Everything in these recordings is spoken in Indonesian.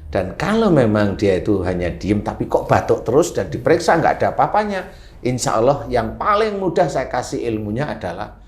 Dan kalau memang dia itu hanya diem tapi kok batuk terus dan diperiksa nggak ada apa-apanya, insya Allah yang paling mudah saya kasih ilmunya adalah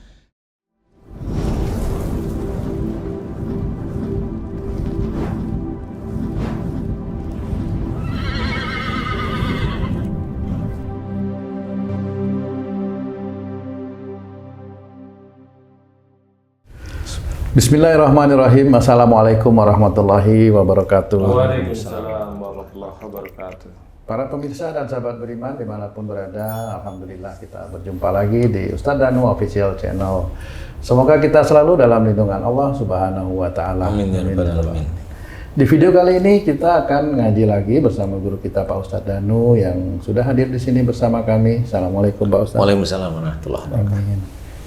Bismillahirrahmanirrahim. Assalamualaikum warahmatullahi wabarakatuh. Waalaikumsalam warahmatullahi wabarakatuh. Para pemirsa dan sahabat beriman dimanapun berada, alhamdulillah kita berjumpa lagi di Ustadz Danu Official Channel. Semoga kita selalu dalam lindungan Allah Subhanahu wa Ta'ala. Amin ya rabbal alamin. Di video kali ini kita akan ngaji lagi bersama guru kita Pak Ustadz Danu yang sudah hadir di sini bersama kami. Assalamualaikum Pak Ustadz. Waalaikumsalam warahmatullahi wabarakatuh. Amin.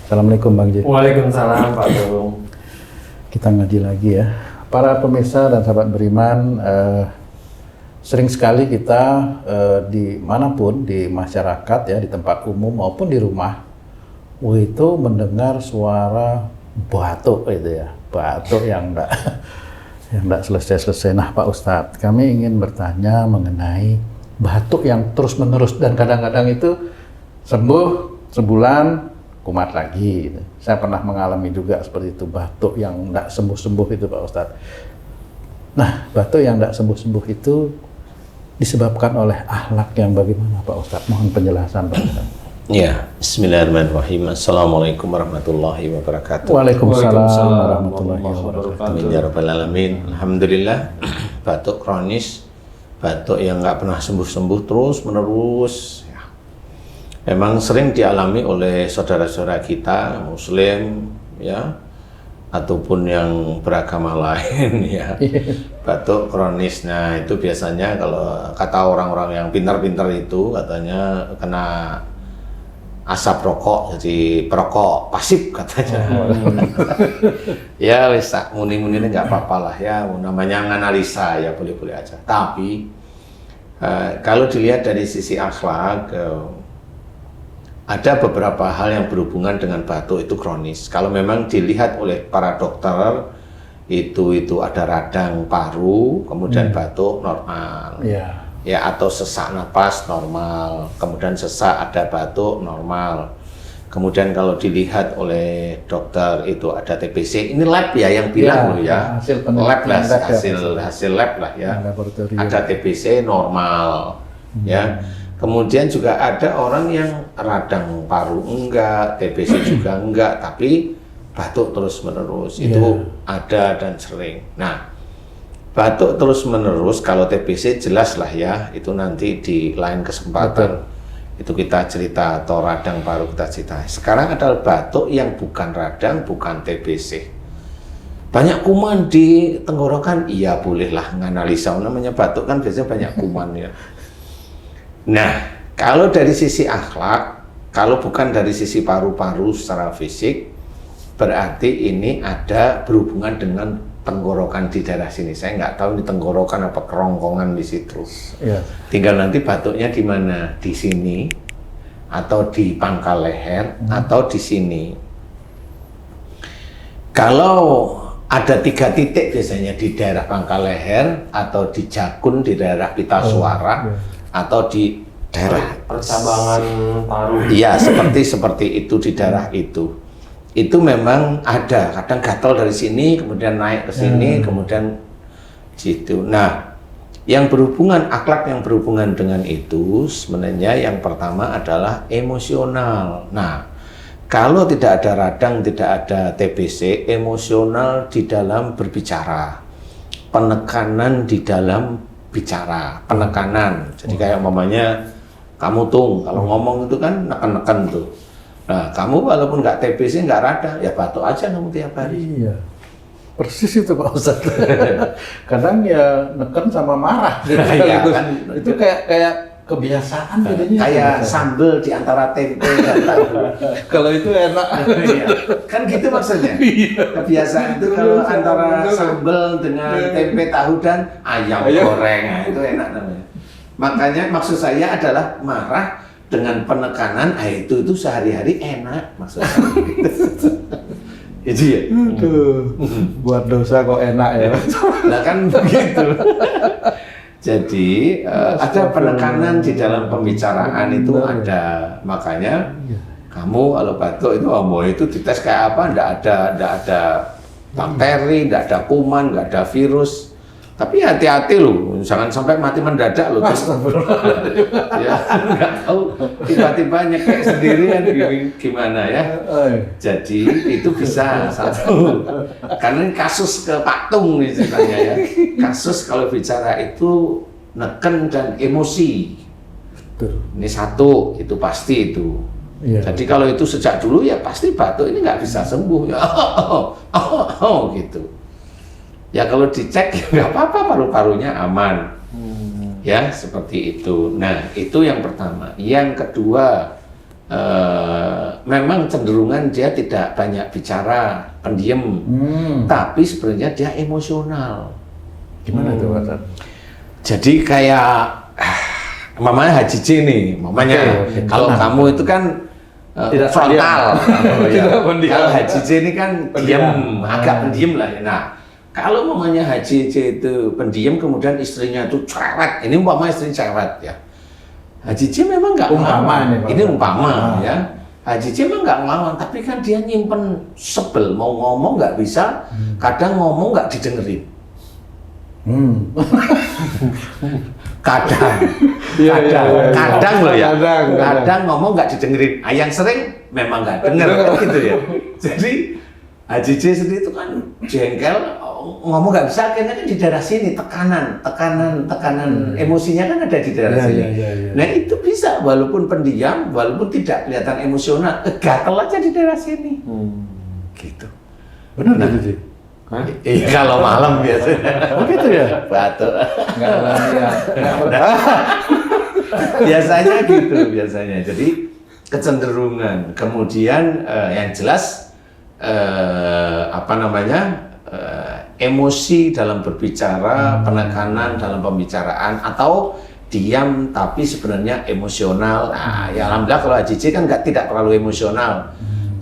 Assalamualaikum Bang J. Waalaikumsalam Pak Dung. Kita ngaji lagi ya. Para pemirsa dan sahabat beriman, sering sekali kita dimanapun di masyarakat ya, di tempat umum maupun di rumah, itu mendengar suara batuk itu ya, batuk yang enggak selesai-selesai. Nah Pak Ustadz, kami ingin bertanya mengenai batuk yang terus-menerus dan kadang-kadang itu sembuh sebulan kumat lagi. Saya pernah mengalami juga seperti itu, batuk yang enggak sembuh-sembuh itu Pak Ustadz. Nah, batuk yang enggak sembuh-sembuh itu disebabkan oleh akhlak yang bagaimana Pak Ustadz? Mohon penjelasan Pak Ustadz. Ya, Bismillahirrahmanirrahim. Assalamualaikum warahmatullahi wabarakatuh. Waalaikumsalam warahmatullahi wabarakatuh. Amin ya rabbal alamin. Alhamdulillah, batuk kronis, batuk yang nggak pernah sembuh-sembuh terus menerus. Memang sering dialami oleh saudara-saudara kita Muslim ya, ataupun yang beragama lain ya. Batuk kronis. Nah itu biasanya kalau kata orang-orang yang pintar-pintar itu katanya kena asap rokok, jadi perokok pasif katanya. Ya wis tak muni-muni nggak apa-apa lah ya, namanya analisa ya, boleh-boleh aja. Tapi kalau dilihat dari sisi akhlak, ada beberapa hal yang berhubungan dengan batuk itu kronis. Kalau memang dilihat oleh para dokter itu ada radang paru, kemudian batuk normal, ya atau sesak napas normal, kemudian sesak ada batuk normal. Kemudian kalau dilihat oleh dokter itu ada TBC, ini lab ya yang bilang loh ya, lab lah, hasil lab lah ya, ada TBC normal, ya. Kemudian juga ada orang yang radang paru enggak, TBC juga enggak, tapi batuk terus-menerus, itu ada dan sering. Nah, batuk terus-menerus kalau TBC jelas lah ya, itu nanti di lain kesempatan. Itu kita cerita, atau radang paru kita cerita. Sekarang adalah batuk yang bukan radang, bukan TBC. Banyak kuman di tenggorokan, iya bolehlah nganalisa, namanya batuk kan biasanya banyak kuman ya. Nah, kalau dari sisi akhlak, kalau bukan dari sisi paru-paru secara fisik, berarti ini ada berhubungan dengan tenggorokan di daerah sini. Saya nggak tahu ini tenggorokan apa kerongkongan di situ. Ya. Tinggal nanti batuknya di mana? Di sini, atau di pangkal leher, atau di sini. Kalau ada 3 titik biasanya di daerah pangkal leher, atau di jakun di daerah pita suara, atau di daerah percabangan paru. Iya, seperti itu di daerah itu. Itu memang ada, kadang gatal dari sini, kemudian naik ke sini, kemudian gitu. Nah, yang berhubungan, akhlak yang berhubungan dengan itu sebenarnya yang pertama adalah emosional. Nah, kalau tidak ada radang, tidak ada TBC, emosional di dalam berbicara, penekanan di dalam bicara, penekanan. Jadi kayak umpamanya kamu tung, kalau ngomong itu kan neken-neken tuh. Nah, kamu walaupun nggak TBC, nggak radang, ya batuk aja kamu tiap hari. Iya, persis itu Pak Ustadz. Kadang ya neken sama marah. Iya, kan? Itu kayak kebiasaan jadinya. Kayak sambel di antara tempe. Kalau itu enak. Iya. Kan gitu maksudnya. Kebiasaan itu kalau antara sambel dengan tempe tahu dan ayam goreng, nah, itu enak namanya. Makanya maksud saya adalah marah dengan penekanan, itu sehari-hari enak maksudnya. Itu ya. Aduh, buat dosa kok enak ya. Nah kan begitu. Jadi ada penekanan di dalam pembicaraan itu ada, makanya kamu kalau batuk itu itu dites kayak apa? Nggak ada bakteri, nggak ada kuman, nggak ada virus. Tapi hati-hati loh, jangan sampai mati mendadak loh. Ya nggak tahu tiba-tiba nyekek sendirian gimana ya. Jadi itu bisa satu. Karena ini kasus ke Pak Tung nih ceritanya ya. Kasus kalau bicara itu neken dan emosi. Betul. Ini satu, itu pasti itu. Jadi kalau itu sejak dulu ya pasti batuk ini nggak bisa sembuh ya. Gitu. Ya kalau dicek ya nggak apa-apa, paru-parunya aman. Ya seperti itu. Nah itu yang pertama. Yang kedua, memang cenderungan dia tidak banyak bicara, pendiam, tapi sebenarnya dia emosional. Gimana tuh Pak? Jadi kayak mamanya Haji J nih, mamanya kalau kamu itu kan tidak frontal. Kalau Haji J ini kan pendiam. agak pendiam lah ya. Nah kalau mamanya Haji J itu pendiam, kemudian istrinya itu cerewet, ini umpama istri cerewet ya. Haji J memang nggak ngelawan, ini umpama ya. Haji J memang nggak ngelawan, tapi kan dia nyimpen sebel, mau ngomong nggak bisa, kadang ngomong nggak didengerin. Kadang loh ya, kadang ngomong nggak didengerin. Yang sering memang nggak denger gitu ya. Jadi Haji J sendiri itu kan jengkel, ngomong nggak bisa, akhirnya kan di daerah sini tekanan emosinya kan ada di daerah sini. Nah itu bisa walaupun pendiam, walaupun tidak kelihatan emosional, gatel aja di daerah sini. Gitu. Benar gitu sih. Iya kalau malam biasanya. Begitu ya? Batuk. Nggak Biasanya gitu, biasanya. Jadi kecenderungan. Kemudian yang jelas emosi dalam berbicara, penekanan dalam pembicaraan, atau diam tapi sebenarnya emosional. Nah, ya alhamdulillah kalau Haji J kan tidak terlalu emosional.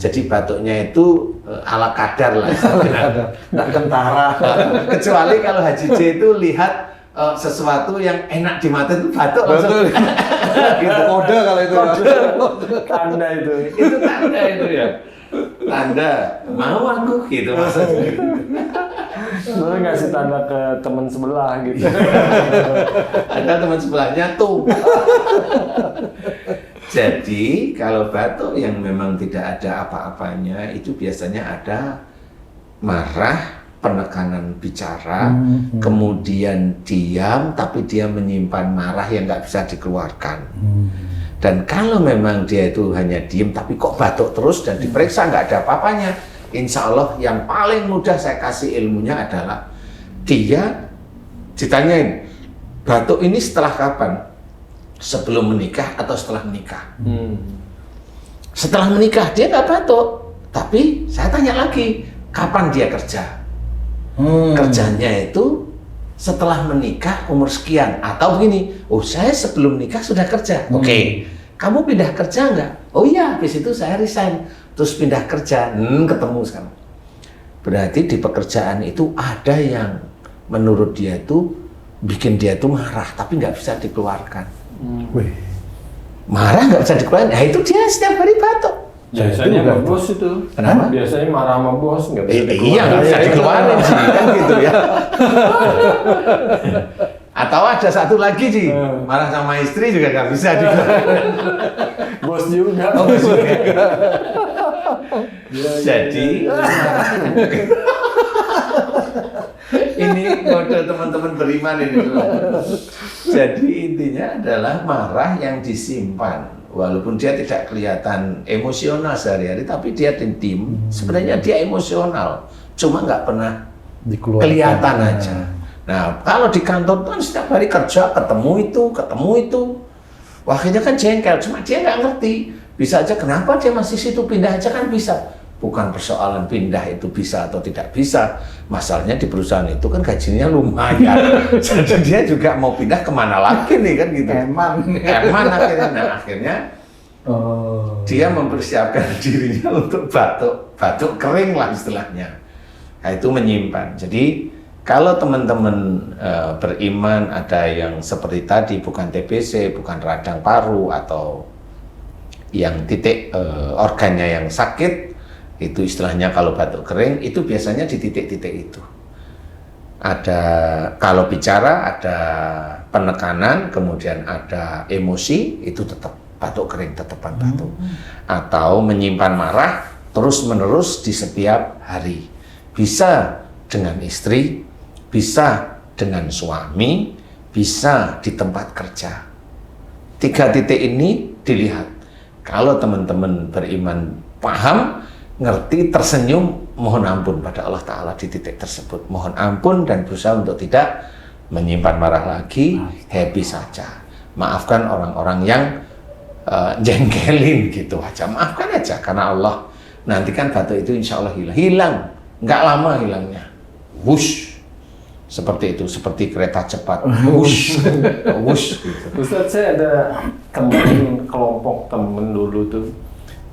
Jadi batuknya itu ala kadar lah. nggak kentara. Kecuali kalau Haji J itu lihat sesuatu yang enak di mata itu batuk langsung. Gitu. Kode kalau itu. Tanda itu. Itu tanda itu ya. Tanda mau aku gitu maksudnya. Lu ngasih tanda ke teman sebelah gitu. Ada teman sebelahnya tuh. Jadi kalau batuk yang memang tidak ada apa-apanya itu biasanya ada marah, penekanan bicara, kemudian diam tapi dia menyimpan marah yang nggak bisa dikeluarkan. Dan kalau memang dia itu hanya diem tapi kok batuk terus dan diperiksa nggak ada apa-apanya, insya Allah yang paling mudah saya kasih ilmunya adalah dia ditanyain, batuk ini setelah kapan? Sebelum menikah atau setelah menikah? Setelah menikah dia nggak batuk, tapi saya tanya lagi, kapan dia kerja? Kerjanya itu setelah menikah umur sekian, atau begini, oh saya sebelum nikah sudah kerja. Oke. Kamu pindah kerja nggak? Oh iya, habis itu saya resign, terus pindah kerja. Ketemu sekarang. Berarti di pekerjaan itu ada yang menurut dia itu bikin dia itu marah, tapi nggak bisa dikeluarkan. Marah nggak bisa dikeluarkan, nah itu dia setiap hari batuk. Biasanya sama bos itu. Kenapa? Biasanya marah sama bos nggak bisa dikeluarin. Iya nggak bisa dikeluarin sih, kan gitu ya. Atau ada satu lagi sih, marah sama istri juga nggak bisa dikeluarin. Bos juga. Oh, bos juga. Jadi ini kode teman-teman beriman ini. Jadi intinya adalah marah yang disimpan. Walaupun dia tidak kelihatan emosional sehari-hari, tapi dia tim. Sebenarnya dia emosional, cuma nggak pernah kelihatan aja. Nah, kalau di kantor kan setiap hari kerja, ketemu itu. Wah, akhirnya kan jengkel, cuma dia nggak ngerti. Bisa aja kenapa dia masih situ, pindah aja kan bisa. Bukan persoalan pindah itu bisa atau tidak bisa. Masalahnya di perusahaan itu kan gajinya lumayan. Jadi dia juga mau pindah kemana lagi nih kan gitu. Eman akhirnya. Nah akhirnya Dia mempersiapkan dirinya untuk batuk kering lah istilahnya. Nah, itu menyimpan. Jadi kalau teman-teman beriman ada yang seperti tadi, bukan TBC, bukan radang paru atau yang titik organnya yang sakit, itu istilahnya kalau batuk kering itu biasanya di titik-titik itu. Ada, kalau bicara ada penekanan, kemudian ada emosi, itu tetap batuk kering, tetepan batuk. Atau menyimpan marah terus-menerus di setiap hari. Bisa dengan istri, bisa dengan suami, bisa di tempat kerja. 3 titik ini dilihat. Kalau teman-teman beriman paham, ngerti, tersenyum, mohon ampun pada Allah Ta'ala di titik tersebut. Mohon ampun dan berusaha untuk tidak menyimpan marah lagi, happy saja. Maafkan orang-orang yang jengkelin gitu aja. Maafkan aja, karena Allah nanti kan batuk itu insya Allah hilang. Nggak lama hilangnya. Wush. Seperti itu, seperti kereta cepat. Wush. Wush gitu. Ustadz, saya ada kelompok temen dulu tuh.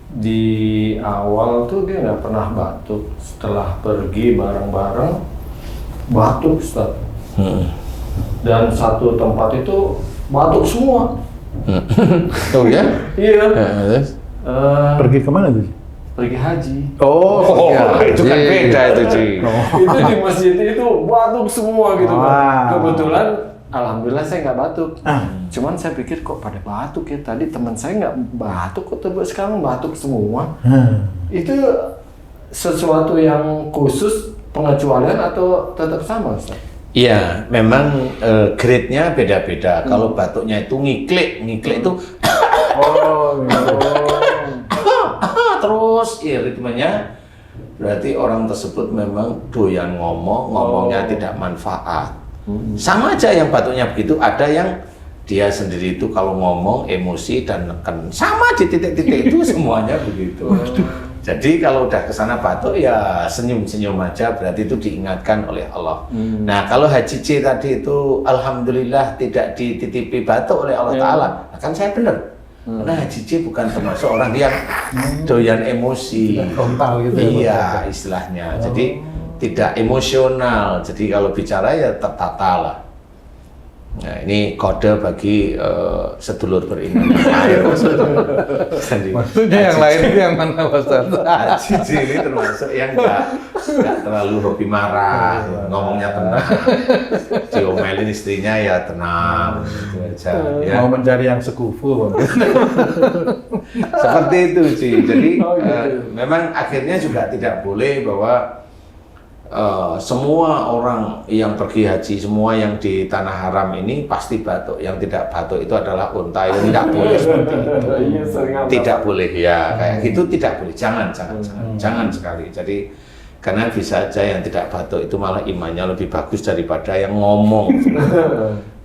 Di awal tuh dia nggak pernah batuk, setelah pergi bareng-bareng batuk, Ustaz. Dan satu tempat itu batuk semua. Oh ya? Iya. Pergi kemana tuh? Pergi haji. Oh, ya, itu kan beda itu, Ci. Itu di masjid itu batuk semua gitu, Pak. Wow. Kebetulan alhamdulillah saya nggak batuk. Cuman saya pikir kok pada batuk ya, tadi teman saya nggak batuk kok sekarang batuk semua. Itu sesuatu yang khusus, pengecualian atau tetap sama, Ustaz? Iya, memang grade-nya beda-beda. Kalau batuknya itu ngiklik itu terus ritmenya, berarti orang tersebut memang doyan ngomongnya tidak manfaat. Sama aja yang batuknya begitu, ada yang dia sendiri itu kalau ngomong emosi dan neken, sama di titik-titik itu semuanya begitu. Jadi kalau udah kesana batuk ya senyum-senyum aja, berarti itu diingatkan oleh Allah. Nah kalau Haji C tadi itu alhamdulillah tidak dititipi batuk oleh Allah Ta'ala, kan saya benar. Karena Haji C bukan termasuk orang yang doyan emosi, frontal gitu. Iya istilahnya. Jadi tidak emosional. Jadi kalau bicara ya tertata lah. Nah ini kode bagi sedulur beriman yang lain. Maksudnya yang lain itu yang mana, Ustaz? Haji C ini termasuk yang nggak terlalu hobi marah, ngomongnya tenang, diomelin istrinya ya tenang, gitu aja. Ya. Mau mencari yang sekufu. Seperti itu sih. Jadi memang akhirnya juga tidak boleh bahwa semua orang yang pergi haji, semua yang di tanah haram ini pasti batuk. Yang tidak batuk itu adalah unta. Yang tidak boleh seperti itu. Tidak boleh ya, kayak gitu tidak boleh. Jangan sekali. Jadi karena bisa aja yang tidak batuk itu malah imannya lebih bagus daripada yang ngomong.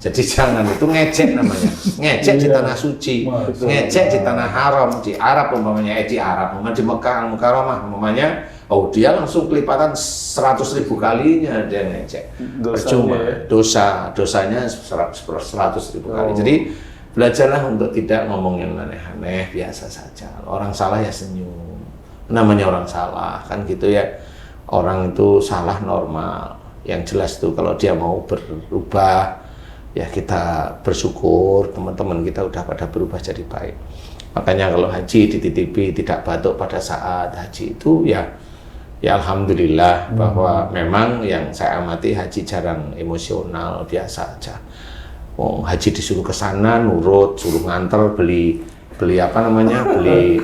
Jadi jangan, itu ngecek namanya. Ngecek di tanah suci, ngecek di tanah haram, di Arab umpamanya, di Arab, umpamanya di Mekah Al-Mukarramah umpamanya. Oh dia langsung kelipatan 100.000 kalinya dia ngecek. Percuma, dosanya 100.000 kali. Jadi belajarlah untuk tidak ngomong yang aneh-aneh, biasa saja. Orang salah ya senyum. Namanya orang salah kan gitu ya. Orang itu salah normal. Yang jelas tuh kalau dia mau berubah, ya kita bersyukur teman-teman kita udah pada berubah jadi baik. Makanya kalau haji dititipi tidak batuk pada saat haji itu ya alhamdulillah bahwa memang yang saya amati haji jarang emosional, biasa aja. Haji disuruh ke sana nurut, suruh nganter beli apa namanya, beli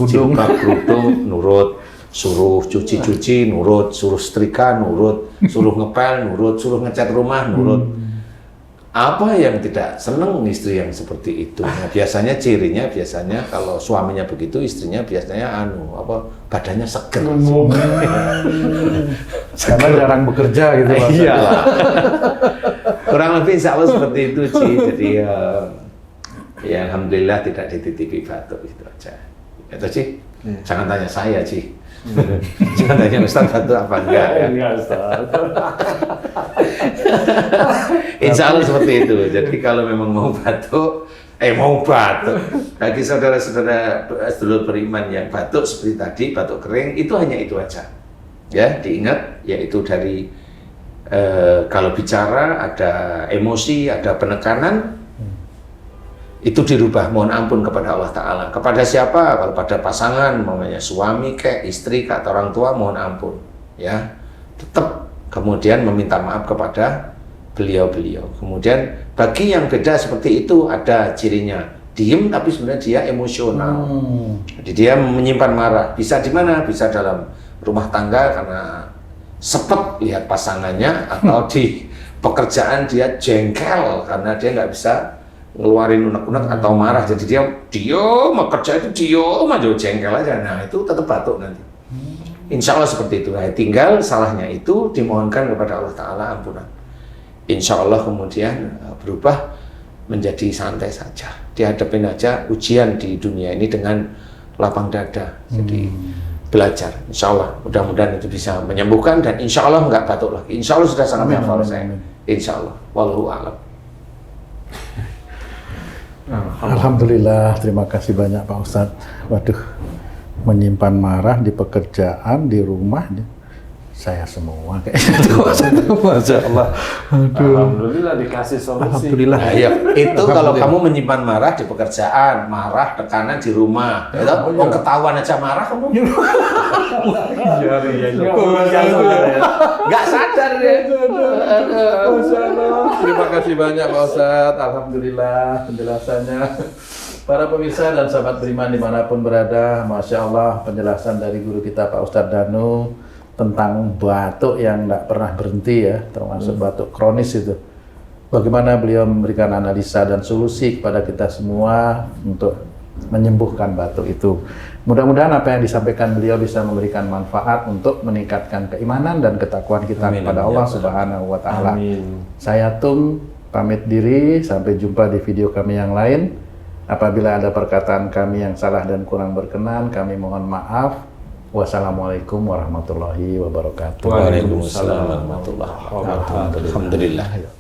jilbab kerudung nurut, suruh cuci nurut, suruh setrika nurut, suruh ngepel nurut, suruh ngecat rumah nurut. Apa yang tidak seneng istri yang seperti itu? Nah, biasanya cirinya kalau suaminya begitu, istrinya biasanya badannya seger. Karena jarang bekerja gitu. Iya. Kurang lebih insya Allah seperti itu Ci. Jadi ya alhamdulillah tidak dititipi batuk itu aja. Itu Ci. Jangan tanya saya Ci. Jangan tanya Ustaz batuk apa enggak ya? Enggak, Ustaz. Insya Allah seperti itu. Jadi kalau memang mau batuk, mau batuk. Bagi saudara-saudara sedulur beriman yang batuk seperti tadi, batuk kering, itu hanya itu aja. Ya, diingat, yaitu dari kalau bicara ada emosi, ada penekanan, itu dirubah, mohon ampun kepada Allah Ta'ala. Kepada siapa? Kalau pada pasangan, namanya suami, istri, atau orang tua, mohon ampun. Ya, tetap kemudian meminta maaf kepada beliau-beliau. Kemudian bagi yang beda seperti itu ada cirinya, diem tapi sebenarnya dia emosional. Jadi dia menyimpan marah. Bisa di mana? Bisa dalam rumah tangga karena sepet lihat pasangannya, atau di pekerjaan dia jengkel karena dia nggak bisa ngeluarin unek-unek atau marah. Jadi dia diem, kerja itu diem aja, jengkel aja. Nah itu tetap batuk nanti. Insya Allah seperti itu. Nah, tinggal salahnya itu dimohonkan kepada Allah Ta'ala ampunan. Insya Allah kemudian berubah menjadi santai saja. Dihadapin aja ujian di dunia ini dengan lapang dada. Jadi belajar. Insya Allah mudah-mudahan itu bisa menyembuhkan, dan insya Allah nggak batuk lagi. Insya Allah sudah sangat hafal saya. Insya Allah. Wallahu a'lam. Alhamdulillah, terima kasih banyak Pak Ustadz. Waduh, menyimpan marah di pekerjaan, di rumah, saya semua kayaknya. Masya Allah. Aduh. Alhamdulillah dikasih solusi. Alhamdulillah. Nah, ya, itu kalau kamu menyimpan marah di pekerjaan, marah, tekanan di rumah, mau ketahuan aja marah kamu. Nggak sadar ya. Terima kasih banyak Pak Ustadz. Alhamdulillah penjelasannya. Para pemirsa dan sahabat beriman dimanapun berada, Masya Allah penjelasan dari guru kita Pak Ustadz Danu tentang batuk yang tidak pernah berhenti ya, termasuk batuk kronis itu. Bagaimana beliau memberikan analisa dan solusi kepada kita semua untuk menyembuhkan batuk itu. Mudah-mudahan apa yang disampaikan beliau bisa memberikan manfaat untuk meningkatkan keimanan dan ketakwaan kita kepada Allah Subhanahu wa Ta'ala. Saya Tung pamit diri, sampai jumpa di video kami yang lain. Apabila ada perkataan kami yang salah dan kurang berkenan, kami mohon maaf. Wassalamualaikum warahmatullahi wabarakatuh. Waalaikumsalam warahmatullahi wabarakatuh. Alhamdulillah.